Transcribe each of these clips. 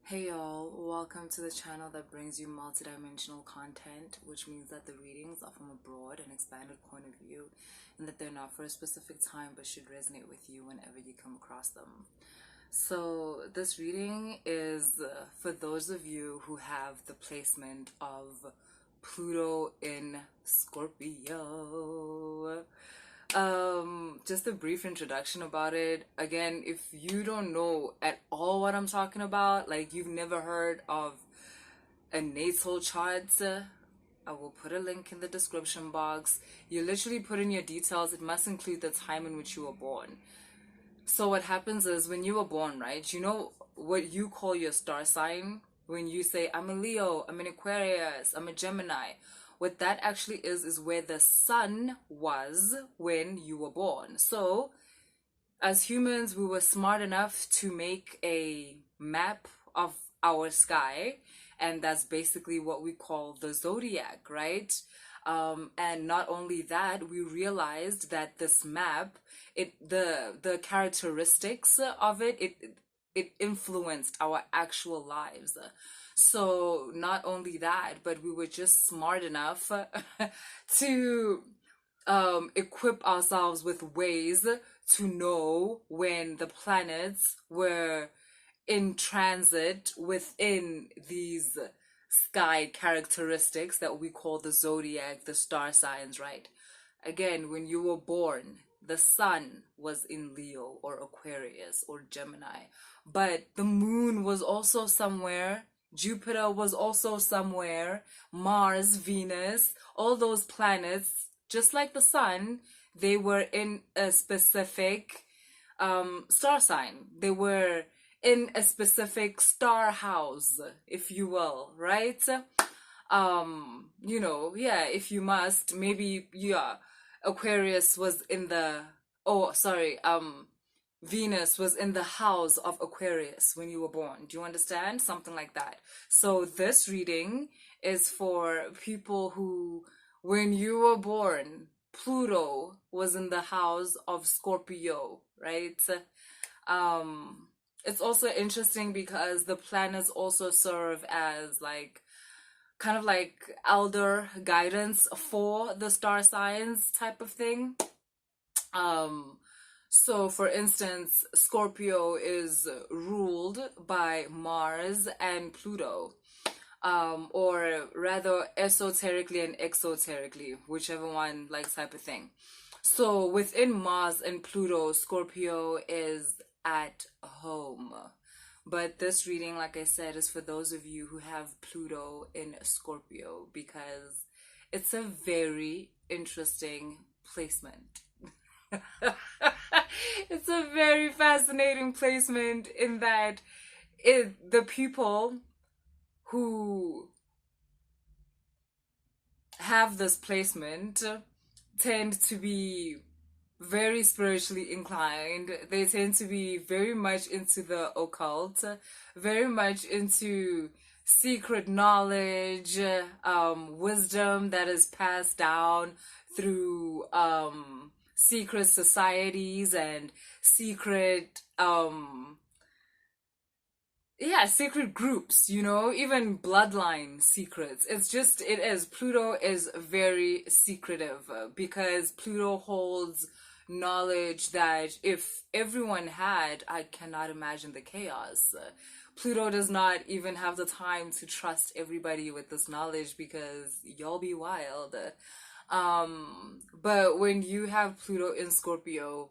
Hey y'all, welcome to the channel that brings you multidimensional content, which means that the readings are from a broad and expanded point of view, and that they're not for a specific time but should resonate with you whenever you come across them. So this reading is for those of you who have the placement of Pluto in Scorpio. Just a brief introduction about it. Again, if you don't know at all what I'm talking about, like you've never heard of a natal chart, I will put a link in the description box. You literally put in your details. It must include the time in which you were born. So what happens is when you were born, right? You know what you call your star sign? When you say, I'm a Leo, I'm an Aquarius, I'm a Gemini. What that actually is where the sun was when you were born. So as humans, we were smart enough to make a map of our sky, and that's basically what we call the zodiac, right? And not only that, we realized that this map, the characteristics of it influenced our actual lives. So not only that, but we were just smart enough to equip ourselves with ways to know when the planets were in transit within these sky characteristics that we call the zodiac, the star signs, right? Again, when you were born, the sun was in Leo or Aquarius or Gemini, but the moon was also somewhere. Jupiter was also somewhere. Mars, Venus, all those planets, just like the sun, they were in a specific star sign. They were in a specific star house, if you will, right? Yeah, if you must, maybe, yeah, Aquarius was in the, oh, sorry, Venus was in the house of Aquarius when you were born. Do you understand? Something like that. So this reading is for people who, when you were born, Pluto was in the house of Scorpio, right? It's also interesting because the planets also serve as like kind of like elder guidance for the star signs type of thing. So for instance, Scorpio is ruled by Mars and Pluto, or rather esoterically and exoterically, whichever one, like, type of thing. So within Mars and Pluto, Scorpio is at home. But this reading, like I said, is for those of you who have Pluto in Scorpio because it's a very interesting placement. It's a very fascinating placement in that the people who have this placement tend to be very spiritually inclined. They tend to be very much into the occult, very much into secret knowledge, wisdom that is passed down through secret societies and secret secret groups, even bloodline secrets. Pluto is very secretive because Pluto holds knowledge that if everyone had, I cannot imagine the chaos. Pluto does not even have the time to trust everybody with this knowledge because y'all be wild. But when you have Pluto in Scorpio,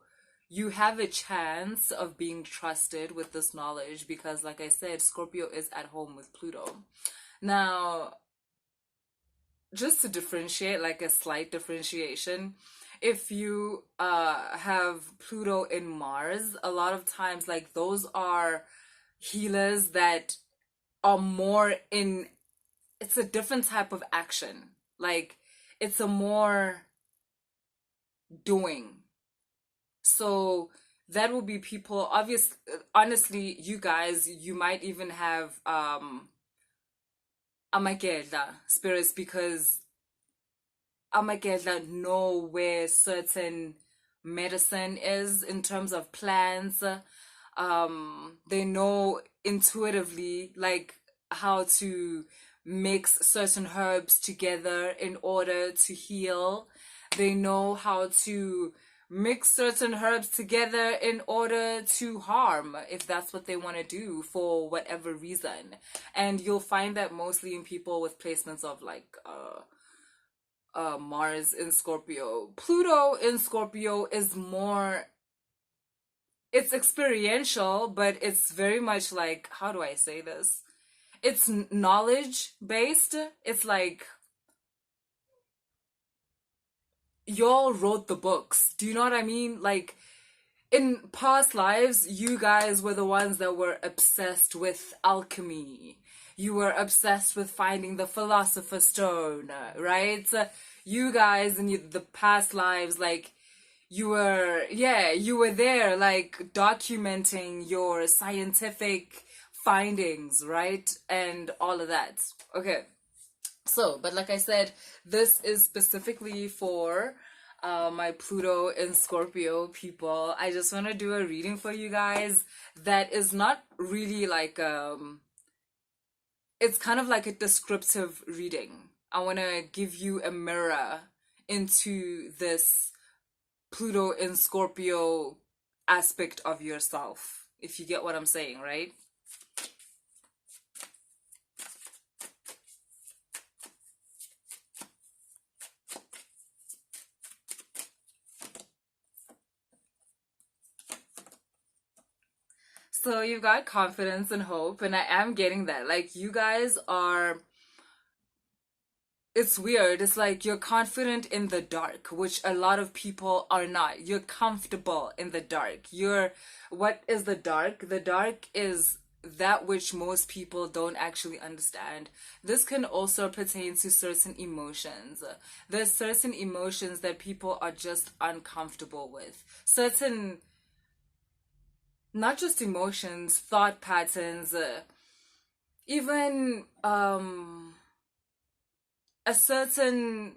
you have a chance of being trusted with this knowledge because, like I said, Scorpio is at home with Pluto. Now, just to differentiate, like a slight differentiation, if you have Pluto in Mars, a lot of times, like, those are healers that are more in, it's a different type of action. Like, it's a more doing. So that will be people, honestly, you guys, you might even have Amagedla spirits because Amagedla know where certain medicine is in terms of plants. They know intuitively, like how to mix certain herbs together in order to heal. They know how to mix certain herbs together in order to harm, if that's what they want to do for whatever reason. And you'll find that mostly in people with placements of like Mars in Scorpio. Pluto in Scorpio is more, it's experiential, but it's very much like, how do I say this? It's knowledge based. It's like y'all wrote the books. Do you know what I mean? Like in past lives, you guys were the ones that were obsessed with alchemy. You were obsessed with finding the philosopher's stone, right? You guys in the past lives, like, you were there, like, documenting your scientific findings, right? And all of that. Okay. So, but like I said, this is specifically for my Pluto in Scorpio people. I just want to do a reading for you guys that is not really like it's kind of like a descriptive reading. I want to give you a mirror into this Pluto in Scorpio aspect of yourself, if you get what I'm saying, right? So you've got confidence and hope, and I am getting that. Like, you guys are, it's weird. It's like you're confident in the dark, which a lot of people are not. You're comfortable in the dark. What is the dark? The dark is that which most people don't actually understand. This can also pertain to certain emotions. There's certain emotions that people are just uncomfortable with. Certain, not just emotions, thought patterns, even a certain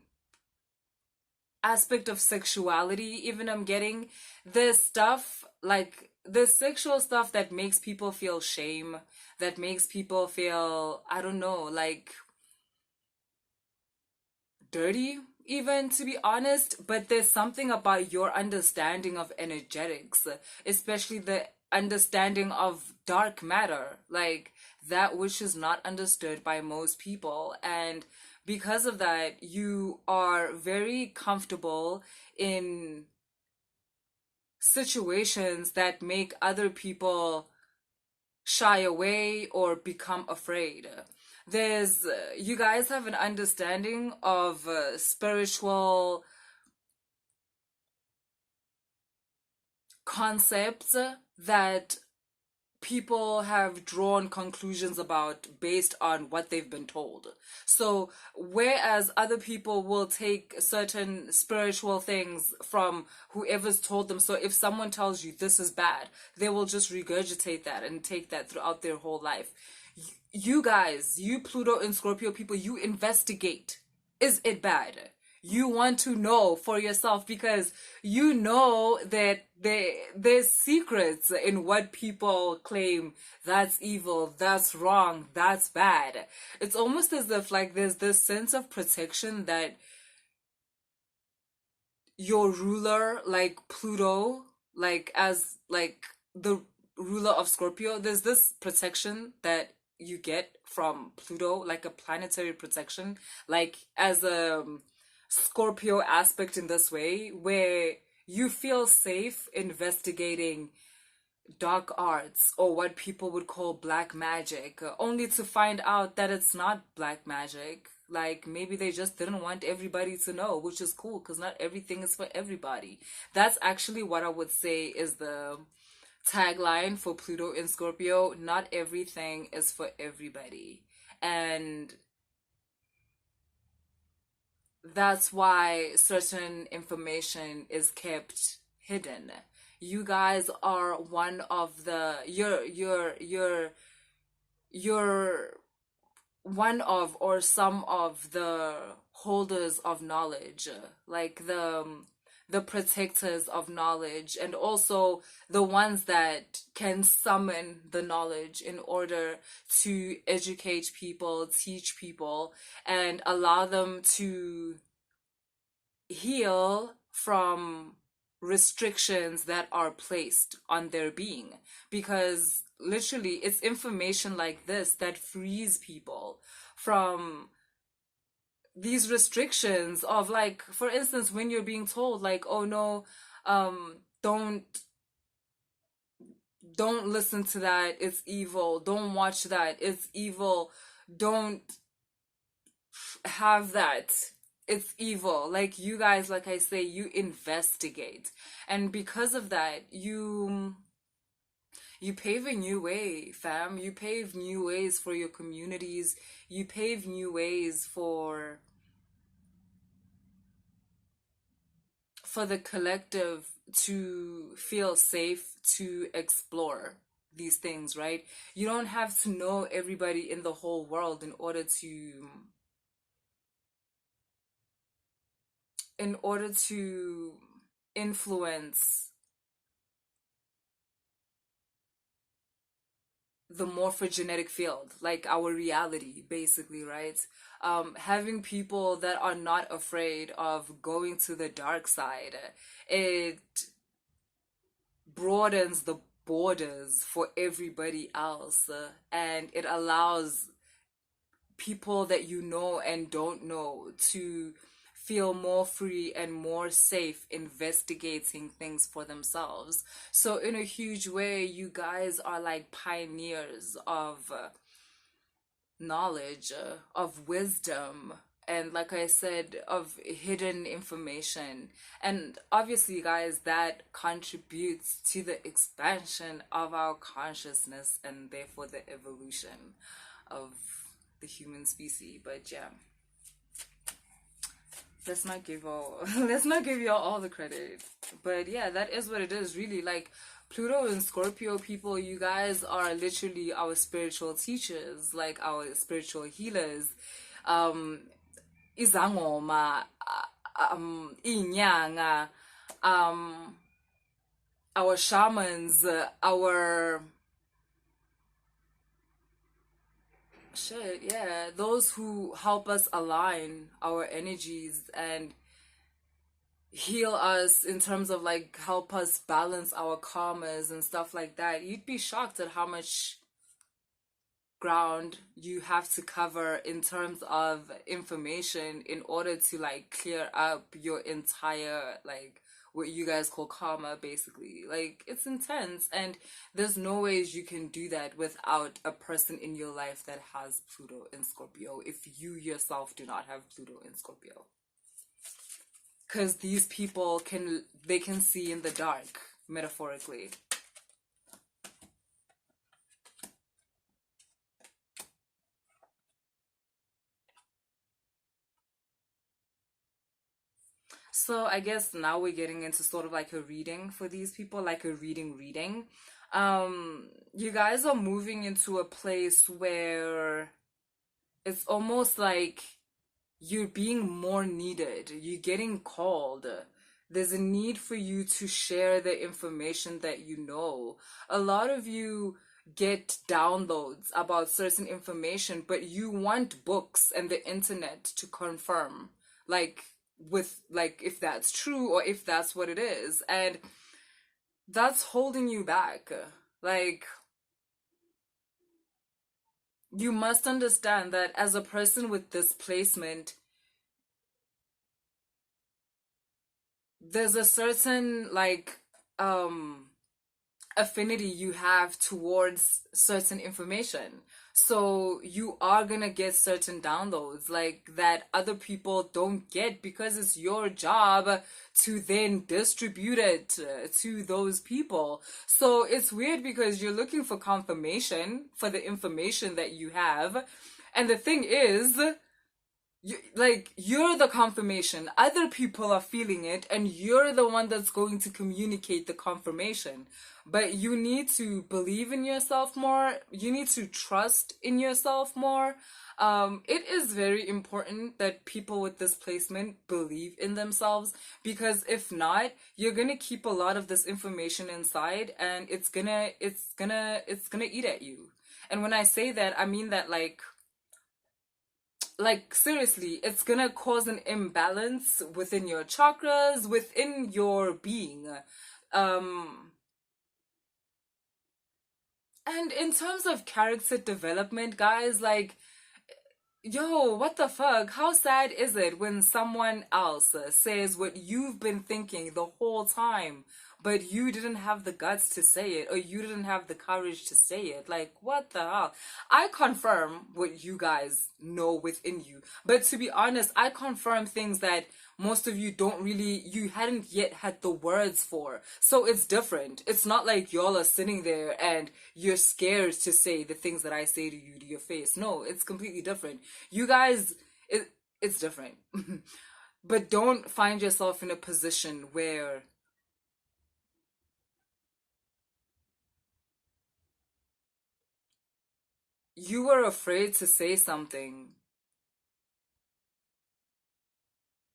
aspect of sexuality. Even I'm getting this stuff, like this sexual stuff that makes people feel shame, that makes people feel, I don't know, like dirty, even, to be honest. But there's something about your understanding of energetics, especially the understanding of dark matter, like that which is not understood by most people. And because of that, you are very comfortable in situations that make other people shy away or become afraid. You guys have an understanding of spiritual concepts that people have drawn conclusions about based on what they've been told. So, whereas other people will take certain spiritual things from whoever's told them. So, if someone tells you this is bad, they will just regurgitate that and take that throughout their whole life. You guys, you Pluto and Scorpio people, you investigate. Is it bad? You want to know for yourself, because you know that there's secrets in what people claim that's evil, that's wrong, that's bad. It's almost as if like there's this sense of protection that your ruler, like Pluto, like as like the ruler of Scorpio, there's this protection that you get from Pluto, like a planetary protection, like as a Scorpio aspect in this way, where you feel safe investigating dark arts or what people would call black magic, only to find out that it's not black magic. Like maybe they just didn't want everybody to know, which is cool because not everything is for everybody. That's actually what I would say is the tagline for Pluto in Scorpio. Not everything is for everybody. And that's why certain information is kept hidden. You guys are one of the you're one of or some of the holders of knowledge, like the protectors of knowledge, and also the ones that can summon the knowledge in order to educate people, teach people, and allow them to heal from restrictions that are placed on their being. Because literally, it's information like this that frees people from these restrictions of, like, for instance, when you're being told, like, oh no, don't listen to that, it's evil, don't watch that, it's evil, don't have that, it's evil. Like, you guys, like I say, you investigate, and because of that, you pave a new way, fam. You pave new ways for your communities. You pave new ways for the collective to feel safe to explore these things, right? You don't have to know everybody in the whole world in order to influence the morphogenetic field, like our reality, basically, right? Having people that are not afraid of going to the dark side, it broadens the borders for everybody else, and it allows people that you know and don't know to feel more free and more safe investigating things for themselves. So in a huge way, you guys are like pioneers of knowledge, of wisdom, and like I said, of hidden information. And obviously, guys, that contributes to the expansion of our consciousness and therefore the evolution of the human species. But yeah, let's not give all let's not give y'all all the credit. But yeah, that is what it is, really. Like, Pluto and Scorpio people, you guys are literally our spiritual teachers, like our spiritual healers. Izangoma, inyanga, our shamans, our shit, yeah, those who help us align our energies and heal us in terms of, like, help us balance our karmas and stuff like that. You'd be shocked at how much ground you have to cover in terms of information in order to, like, clear up your entire, like, what you guys call karma, basically. Like, it's intense, and there's no ways you can do that without a person in your life that has Pluto in Scorpio, if you yourself do not have Pluto in Scorpio. Because these people can see in the dark, metaphorically. So I guess now we're getting into sort of like a reading for these people, like a reading. You guys are moving into a place where it's almost like you're being more needed. You're getting called. There's a need for you to share the information that you know. A lot of you get downloads about certain information, but you want books and the internet to confirm, like, with, like, if that's true or if that's what it is. And that's holding you back. Like, you must understand that as a person with displacement, there's a certain, like, affinity you have towards certain information. So you are gonna get certain downloads, like, that other people don't get, because it's your job to then distribute it to those people. So it's weird because you're looking for confirmation for the information that you have. And the thing is, you're the confirmation. Other people are feeling it, and you're the one that's going to communicate the confirmation. But you need to believe in yourself more. You need to trust in yourself more. It is very important that people with this placement believe in themselves, because if not, you're gonna keep a lot of this information inside, and it's gonna eat at you. And when I say that, I mean that seriously, it's gonna cause an imbalance within your chakras, within your being. um and in terms of character development, guys, like, yo, what the fuck? How sad is it when someone else says what you've been thinking the whole time, but you didn't have the guts to say it, or you didn't have the courage to say it? Like, what the hell? I confirm what you guys know within you, but to be honest, I confirm things that most of you don't really, you hadn't yet had the words for. So it's different. It's not like y'all are sitting there and you're scared to say the things that I say to you to your face. No, it's completely different. You guys, it's different. But don't find yourself in a position where you were afraid to say something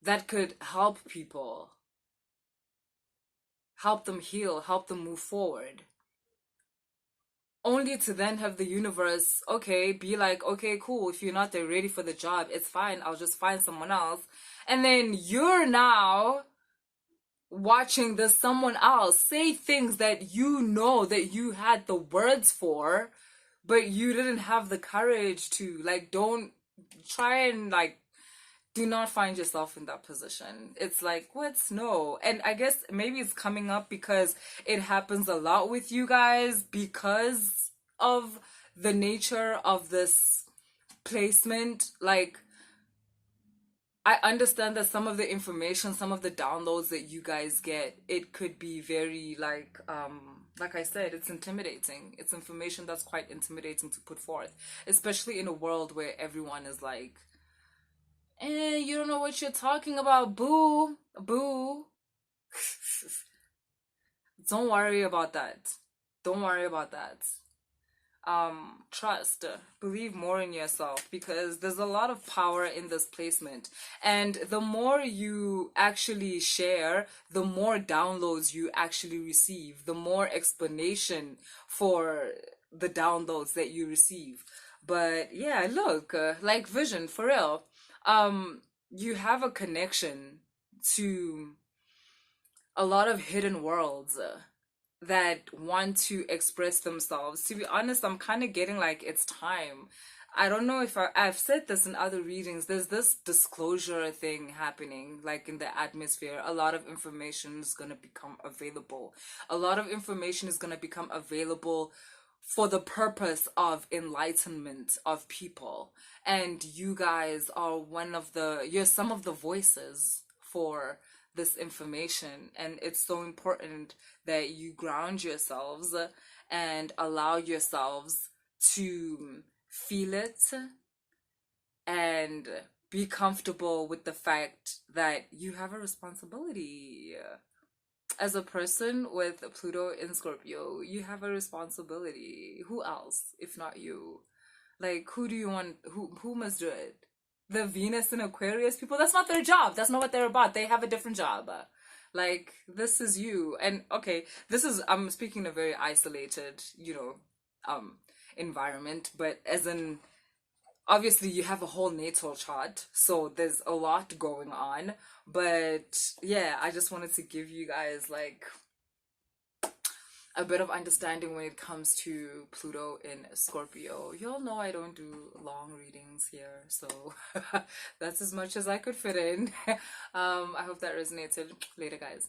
that could help people, help them heal, help them move forward. Only to then have the universe, okay, be like, okay, cool, if you're not there ready for the job, it's fine, I'll just find someone else. And then you're now watching this someone else say things that you know that you had the words for, but you didn't have the courage to. Like, don't try and, like, do not find yourself in that position. It's like, what's no? And I guess maybe it's coming up because it happens a lot with you guys because of the nature of this placement. Like, I understand that some of the information, some of the downloads that you guys get, it could be very, like I said, it's intimidating. It's information that's quite intimidating to put forth, especially in a world where everyone is like, you don't know what you're talking about, boo, boo. Don't worry about that. Don't worry about that. Trust, believe more in yourself, because there's a lot of power in this placement. And the more you actually share, the more downloads you actually receive, the more explanation for the downloads that you receive. But yeah, look, like vision, for real. You have a connection to a lot of hidden worlds that want to express themselves. To be honest, I'm kind of getting like it's time. I don't know if I've said this in other readings. There's this disclosure thing happening, like in the atmosphere. A lot of information is going to become available. A lot of information is going to become available for the purpose of enlightenment of people. And you guys are you're some of the voices for this information. And it's so important that you ground yourselves and allow yourselves to feel it and be comfortable with the fact that you have a responsibility. As a person with Pluto in Scorpio, you have a responsibility. Who else if not you? Like, who do you want? Who must do it? The Venus and Aquarius people? That's not their job. That's not what they're about. They have a different job. Like, this is you. And okay, I'm speaking in a very isolated, environment, but as in, obviously you have a whole natal chart, so there's a lot going on. But yeah, I just wanted to give you guys like a bit of understanding when it comes to Pluto in Scorpio. Y'all know I don't do long readings here, so that's as much as I could fit in. I hope that resonated. Later, guys.